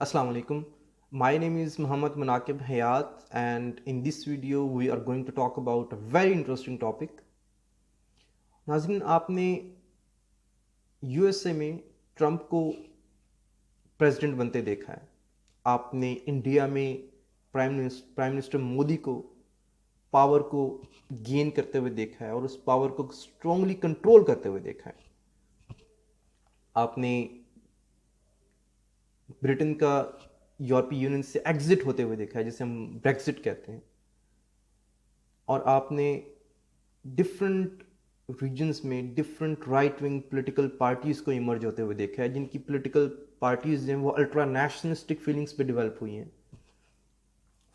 Assalamu alaikum. My name is Muhammad Munakib Hayat, and in this video we are going to talk about a very interesting topic. नाज़रीन, आपने USA में Trump को president बनते देखा है। आपने India में प्राइम मिनिस्टर मोदी को पावर को गेन करते हुए देखा है और उस पावर को स्ट्रांगली कंट्रोल करते हुए देखा है। आपने ब्रिटेन का यूरोपीय यूनियन से एग्जिट होते हुए देखा है, जिसे हम ब्रेक्सिट कहते हैं। और आपने डिफरेंट रीजन्स में different right wing political parties को इमर्ज होते हुए देखा है, जिनकी पॉलिटिकल पार्टीज़ हैं वो अल्ट्रा नेशनलिस्टिक फीलिंग्स पे डेवलप हुई हैं।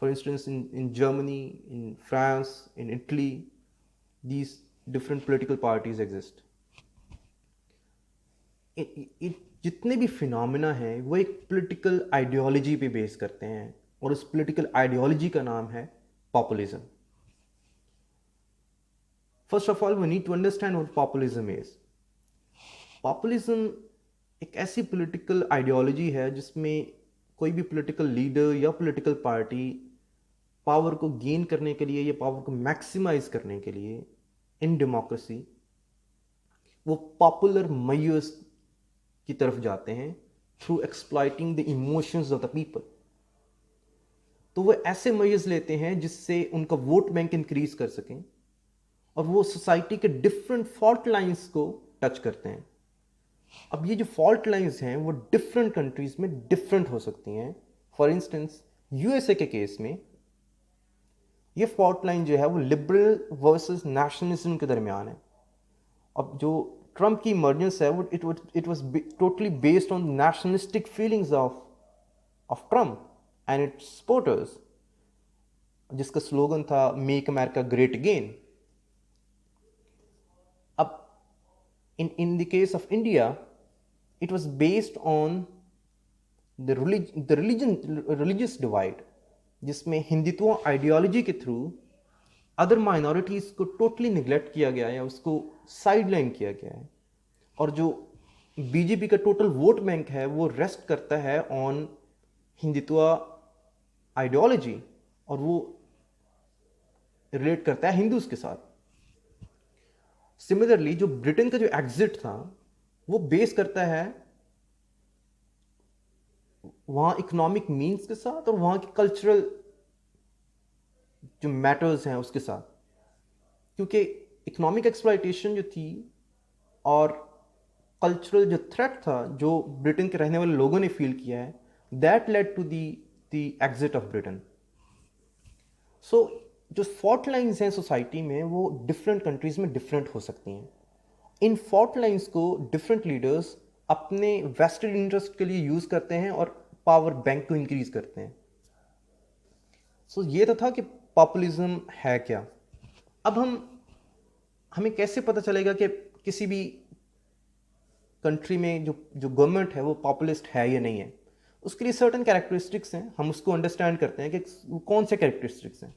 For instance in Germany, in France, in Italy, these different political parties exist. जितने भी फिनोमेना हैं वो एक पॉलिटिकल आइडियोलॉजी पे बेस करते हैं, और उस पॉलिटिकल आइडियोलॉजी का नाम है populism. First of all we need to understand what populism is. Populism एक ऐसी पॉलिटिकल आइडियोलॉजी है जिसमें कोई भी पॉलिटिकल लीडर या पॉलिटिकल पार्टी पावर को गेन करने के लिए या पावर को मैक्सिमाइज करने के लिए इन डेमोक्रेसी वो पॉपुलर मेजर्स की तरफ जाते हैं through exploiting the emotions of the people. तो वो ऐसे मेजर्स लेते हैं जिससे उनका वोट बैंक इंक्रीज कर सकें, और वो सोसाइटी के डिफरेंट फॉल्ट लाइंस को टच करते हैं। अब ये जो फॉल्ट लाइंस हैं वो डिफरेंट कंट्रीज में डिफरेंट हो सकती हैं। फॉर इंस्टेंस यूएसए के केस में ये फॉल्ट लाइन जो है वो लिबरल वर्सेस नेशनलिज्म के दरमियान है। अब जो ट्रंप की इमर्जेंस है वो it was totally based on nationalistic feelings of Trump and it's supporters, जिसका स्लोगन था मेक अमेरिका ग्रेट अगेन। अब in the case of India, it was based on the religious divide, जिसमें Hindutva ideology के through other minorities को totally neglect किया गया है, उसको साइडलाइन किया गया है। और जो बीजेपी का टोटल वोट बैंक है वो रेस्ट करता है ऑन हिंदुत्व आइडियोलॉजी, और वो रिलेट करता है हिंदूज के साथ। सिमिलरली जो ब्रिटेन का जो एग्जिट था वो बेस करता है वहां इकोनॉमिक मीन्स के साथ और वहां के कल्चरल जो मैटर्स हैं उसके साथ, क्योंकि इकोनॉमिक एक्सप्लॉइटेशन जो थी और कल्चरल जो थ्रेट था जो ब्रिटेन के रहने वाले लोगों ने फील किया है, that led to the exit of Britain. So जो फॉल्ट लाइंस हैं सोसाइटी में वो डिफरेंट कंट्रीज में डिफरेंट हो सकती हैं। इन फॉल्ट लाइंस को डिफरेंट लीडर्स अपने वेस्टेड इंटरेस्ट के लिए यूज करते हैं और पावर बैंक को इंक्रीज करते हैं। सो ये तो था कि पॉपुलिज्म है क्या। अब हमें कैसे पता चलेगा कि किसी भी कंट्री में जो गवर्नमेंट है वो पॉपुलिस्ट है या नहीं है। उसके लिए सर्टेन कैरेक्टरिस्टिक्स हैं, हम उसको अंडरस्टैंड करते हैं कि कौन से कैरेक्टरिस्टिक्स हैं।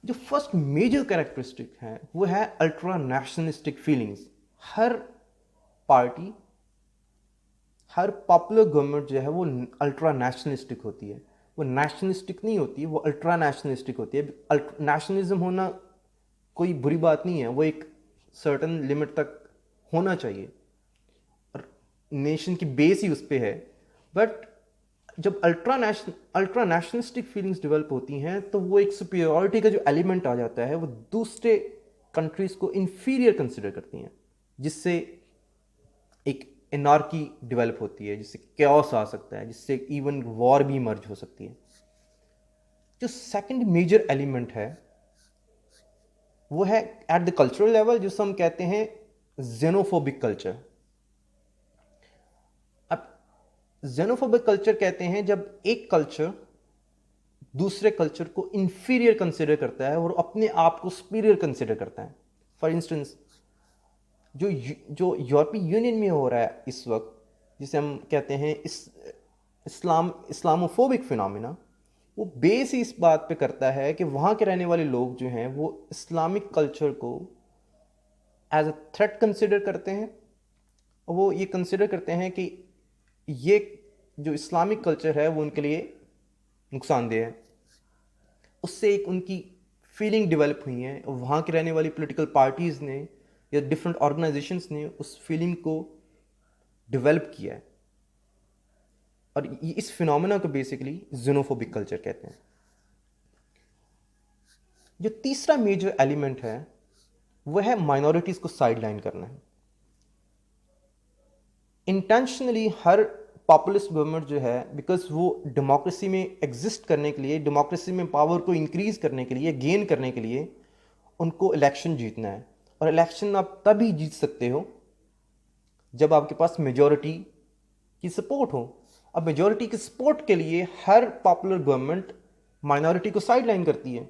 जो फर्स्ट मेजर कैरेक्टरिस्टिक है वो है अल्ट्रा नेशनलिस्टिक फीलिंग्स। हर पार्टी, हर पॉपुलर गवर्नमेंट जो है वो अल्ट्रा नेशनलिस्टिक होती है। वो नेशनलिस्टिक नहीं होती, वो अल्ट्रा नेशनलिस्टिक होती है। नेशनलिज्म होना कोई बुरी बात नहीं है, वो एक सर्टन लिमिट तक होना चाहिए और नेशन की बेस ही उस पर है। बट जब अल्ट्रा नेशनलिस्टिक फीलिंग्स डेवलप होती हैं तो वो एक सुपीरियरिटी का जो एलिमेंट आ जाता है वो दूसरे कंट्रीज को इंफीरियर कंसिडर करती हैं, जिससे एक एनार्की डेवलप होती है, जिससे कैओस आ सकता है, जिससे इवन वॉर भी इमर्ज हो सकती है। जो सेकंड मेजर एलिमेंट है वो है एट द कल्चरल लेवल, जिसे हम कहते हैं जेनोफोबिक कल्चर। अब जेनोफोबिक कल्चर कहते हैं जब एक कल्चर दूसरे कल्चर को इंफीरियर कंसिडर करता है और अपने आप को सुपीरियर कंसिडर करता है। फॉर इंस्टेंस जो यूरोपीय यूनियन में हो रहा है इस वक्त, जिसे हम कहते हैं इस्लामोफोबिक फिनोमिना, वो बेस ही इस बात पे करता है कि वहाँ के रहने वाले लोग जो हैं वो इस्लामिक कल्चर को एज अ थ्रेट कंसिडर करते हैं, और वो ये कंसिडर करते हैं कि ये जो इस्लामिक कल्चर है वो उनके लिए नुकसानदेह है। उससे एक उनकी फीलिंग डेवलप हुई है, वहाँ के रहने वाली पॉलिटिकल पार्टीज़ ने या डिफरेंट ऑर्गेनाइजेशंस ने उस फीलिंग को डेवलप किया है, और इस फिनोमेना को बेसिकली ज़ेनोफोबिक कल्चर कहते हैं। जो तीसरा मेजर एलिमेंट है वो है माइनॉरिटीज़ को साइडलाइन करना है। इंटेंशनली हर पॉपुलिस्ट गवर्नमेंट जो है, बिकॉज वो डेमोक्रेसी में एग्जिस्ट करने के लिए, डेमोक्रेसी में पावर को इंक्रीज करने के लिए, गेन करने के लिए उनको इलेक्शन जीतना है। और इलेक्शन आप तभी जीत सकते हो जब आपके पास मेजॉरिटी की सपोर्ट हो। अब मेजॉरिटी की सपोर्ट के लिए हर पॉपुलर गवर्नमेंट माइनॉरिटी को साइडलाइन करती है।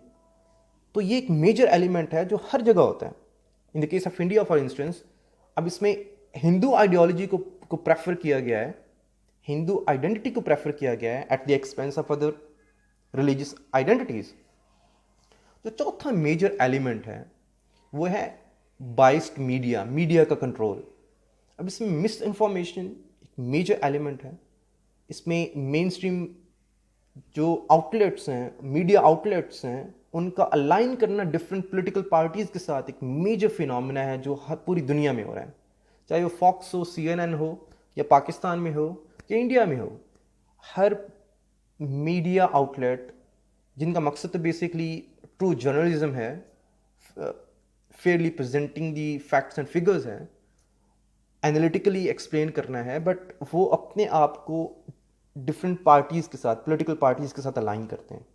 तो ये एक मेजर एलिमेंट है जो हर जगह होता है। In the case of India for instance, अब इसमें हिंदू आइडियोलॉजी को प्रेफर किया गया है, हिंदू आइडेंटिटी को प्रेफर किया गया है at the expense of other religious identities. जो चौथा मेजर एलिमेंट है वो है बाइस्ड मीडिया, मीडिया का कंट्रोल। अब इसमें मिस इन्फॉर्मेशन एक मेजर एलिमेंट है। इसमें मेन स्ट्रीम जो आउटलेट्स हैं, मीडिया आउटलेट्स हैं, उनका अलाइन करना डिफरेंट पॉलिटिकल पार्टीज़ के साथ एक मेजर फिनोमेना है जो हर पूरी दुनिया में हो रहा है। चाहे वो फॉक्स हो, CNN हो, या पाकिस्तान में हो या इंडिया में हो, हर मीडिया आउटलेट जिनका मकसद तो बेसिकली ट्रू जर्नलिज्म है, Fairlie presenting the facts and figures हैं, एनालिटिकली एक्सप्लेन करना है, बट वो अपने आप को डिफरेंट पार्टीज़ के साथ, पॉलिटिकल पार्टीज़ के साथ अलाइन करते हैं।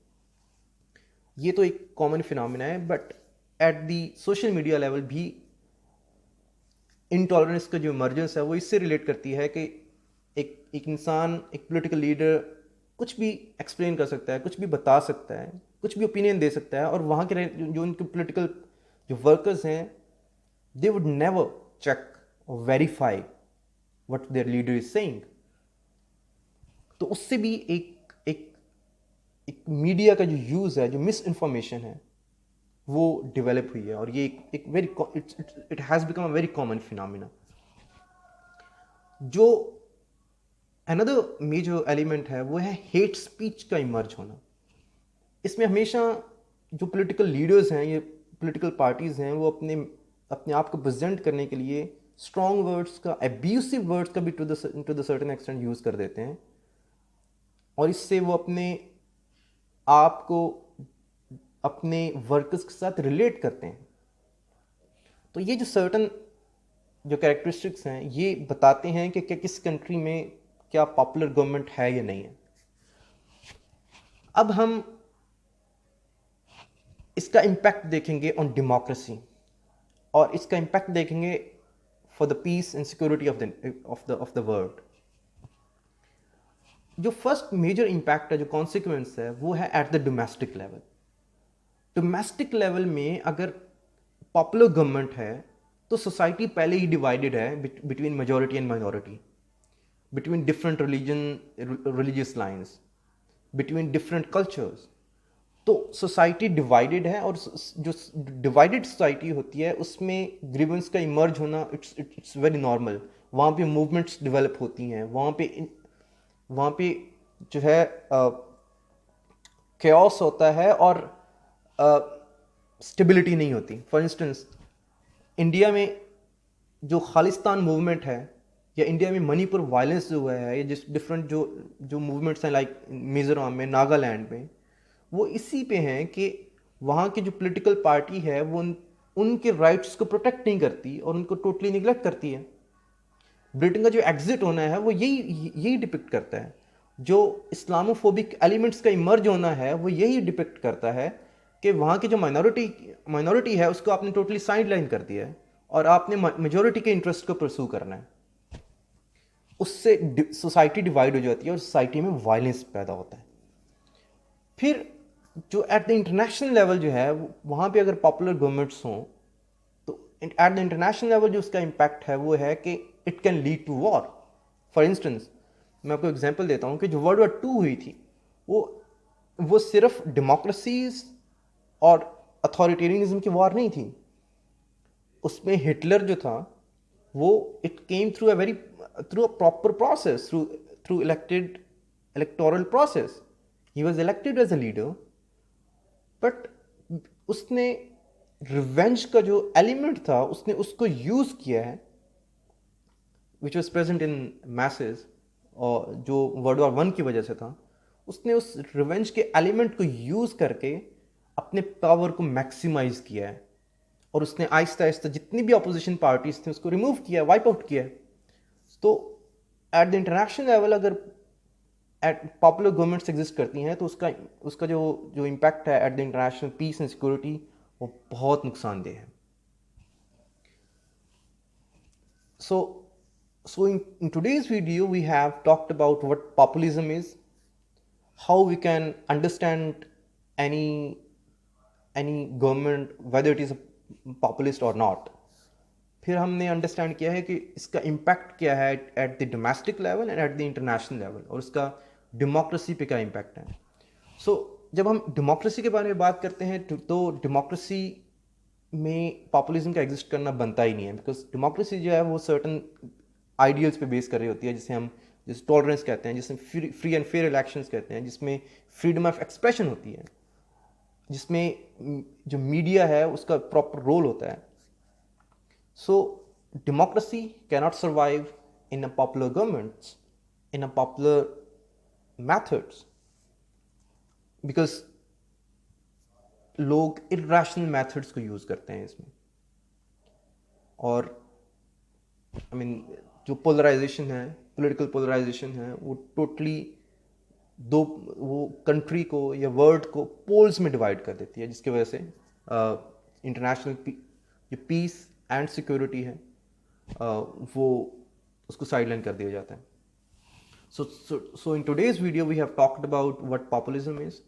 ये तो एक कॉमन फिनोमेना है, but at the social media level भी इनटॉलरेंस का जो इमर्जेंस है वो इससे रिलेट करती है कि एक इंसान, एक पॉलिटिकल लीडर कुछ भी एक्सप्लेन कर सकता है, कुछ भी बता सकता है, कुछ भी ओपिनियन दे सकता है, और वहाँ के जो उनके पॉलिटिकल जो वर्कर्स हैं, दे वुड नेवर चेक और verify what there leader is saying. तो उससे भी एक मीडिया का जो यूज़ है, जो मिस इन्फॉर्मेशन है, वो डेवलप हुई है, और ये एक very it has become a very common phenomena. जो अनदर मेजर एलिमेंट है वो है हेट स्पीच का इमर्ज होना। इसमें हमेशा जो पॉलिटिकल लीडर्स हैं, ये पॉलिटिकल पार्टीज़ हैं, वो अपने आप को प्रेजेंट करने के लिए स्ट्रॉन्ग वर्ड्स का, एब्यूसिव वर्ड्स का भी to the certain extent use कर देते हैं, और इससे वो अपने आप को अपने वर्कर्स के साथ रिलेट करते हैं। तो ये जो सर्टन जो कैरेक्टरिस्टिक्स हैं, ये बताते हैं कि किस कंट्री में क्या पॉपुलर गवर्नमेंट है या नहीं है। अब हम इसका इम्पैक्ट देखेंगे ऑन डेमोक्रेसी, और इसका इम्पैक्ट देखेंगे for the peace and security of the world. जो फर्स्ट मेजर इम्पैक्ट है, जो कॉन्सिक्वेंस है, वो है at the domestic level. Domestic level में अगर पॉपुलर गवर्नमेंट है तो सोसाइटी पहले ही डिवाइडेड है between majority and minority, between different religious lines, between different cultures. तो सोसाइटी डिवाइडेड है, और जो डिवाइडेड सोसाइटी होती है उसमें ग्रीवेंस का इमर्ज होना इट्स वेरी नॉर्मल। वहाँ पे मूवमेंट्स डेवलप होती हैं, वहाँ पे जो है केओस होता है और स्टेबिलिटी नहीं होती। फॉर इंस्टेंस, इंडिया में जो खालिस्तान मूवमेंट है, या इंडिया में मणिपुर वायलेंस जो हुआ है, या जिस डिफरेंट जो मूवमेंट्स हैं लाइक मिजोरम में, नागालैंड में, वो इसी पे हैं कि वहाँ की जो पॉलिटिकल पार्टी है वो उनके राइट्स को प्रोटेक्ट नहीं करती और उनको टोटली निगलेक्ट करती है। ब्रिटेन का जो एग्जिट होना है वो यही डिपिक्ट करता है। जो इस्लामोफोबिक एलिमेंट्स का इमर्ज होना है वो यही डिपिक्ट करता है कि वहाँ की जो माइनॉरिटी है उसको आपने टोटली साइडलाइन कर दिया है, और आपने मेजॉरिटी के इंटरेस्ट को परस्यू करना है। उससे सोसाइटी डिवाइड हो जाती है और सोसाइटी में वायलेंस पैदा होता है। फिर जो एट द इंटरनेशनल लेवल जो है, वहाँ पे अगर पॉपुलर गवर्नमेंट्स हों तो एट द इंटरनेशनल लेवल जो उसका इम्पैक्ट है वो है कि it can lead to war. For instance, मैं आपको एग्जांपल देता हूँ कि जो वर्ल्ड वॉर 2 हुई थी वो सिर्फ डेमोक्रेसीज और अथॉरिटेरियनिज्म की वॉर नहीं थी। उसमें हिटलर जो था वो it came through a proper process, through elected electoral process. He was elected as a leader, but उसने रिवेंज का जो एलिमेंट था उसने उसको यूज़ किया है, which was present in message, और जो वर्ल्ड वॉर 1 की वजह से था, उसने उस रिवेंज के एलिमेंट को यूज़ करके अपने पावर को मैक्सिमाइज किया है, और उसने आहिस्ता आहिस्ता जितनी भी अपोजिशन पार्टीज थी उसको रिमूव किया, वाइप आउट किया है. तो एट द इंटरनेशनल लेवल अगर एट पॉपुलर गवर्नमेंट्स एग्जिस्ट करती हैं तो उसका उसका जो जो इम्पैक्ट है at the international peace and security वो बहुत नुकसानदेह है. So in today's video we have talked about what populism is, how we can understand any government whether it is a populist or not. फिर हमने understand किया है कि इसका इम्पैक्ट क्या है at the domestic level and eight the international level, और उसका डेमोक्रेसी पे क्या इम्पैक्ट है. सो जब हम डेमोक्रेसी के बारे में बात करते हैं तो डेमोक्रेसी में पॉपुलिज्म का एग्जिस्ट करना बनता ही नहीं है, बिकॉज डेमोक्रेसी जो है वो सर्टन आइडियल्स पे बेस कर रही होती है, जिसे टॉलरेंस कहते हैं, जिसमें फ्री एंड फेयर इलेक्शंस कहते हैं, जिसमें फ्रीडम ऑफ एक्सप्रेशन होती है, जिसमें जो मीडिया है उसका प्रॉपर रोल होता है. So democracy cannot survive in a popular governments, in a popular methods, because लोग irrational methods को यूज करते हैं इसमें. और जो पोलराइजेशन है, पॉलिटिकल पोलराइजेशन है, वो टोटली वो कंट्री को या वर्ल्ड को पोल्स में डिवाइड कर देती है, जिसकी वजह से इंटरनेशनल जो पीस एंड सिक्योरिटी है वो उसको साइडलाइन कर दिया जाता है. So in today's video we have talked about what populism is,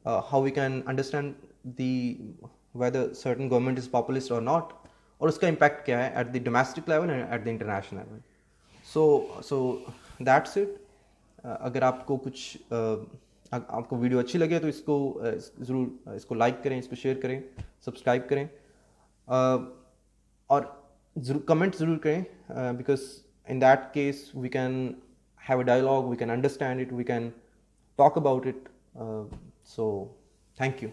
how we can understand whether certain government is populist or not, और उसका impact क्या है at the domestic level and at the international level. So that's it. अगर आपको आपको video अच्छी लगे तो इसको ज़रूर इसको लाइक करें, इसको शेयर करें, सब्सक्राइब करें, और कमेंट ज़रूर करें, because in that case we can have a dialogue, we can understand it, we can talk about it. So thank you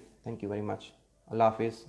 very much. Allah Hafiz.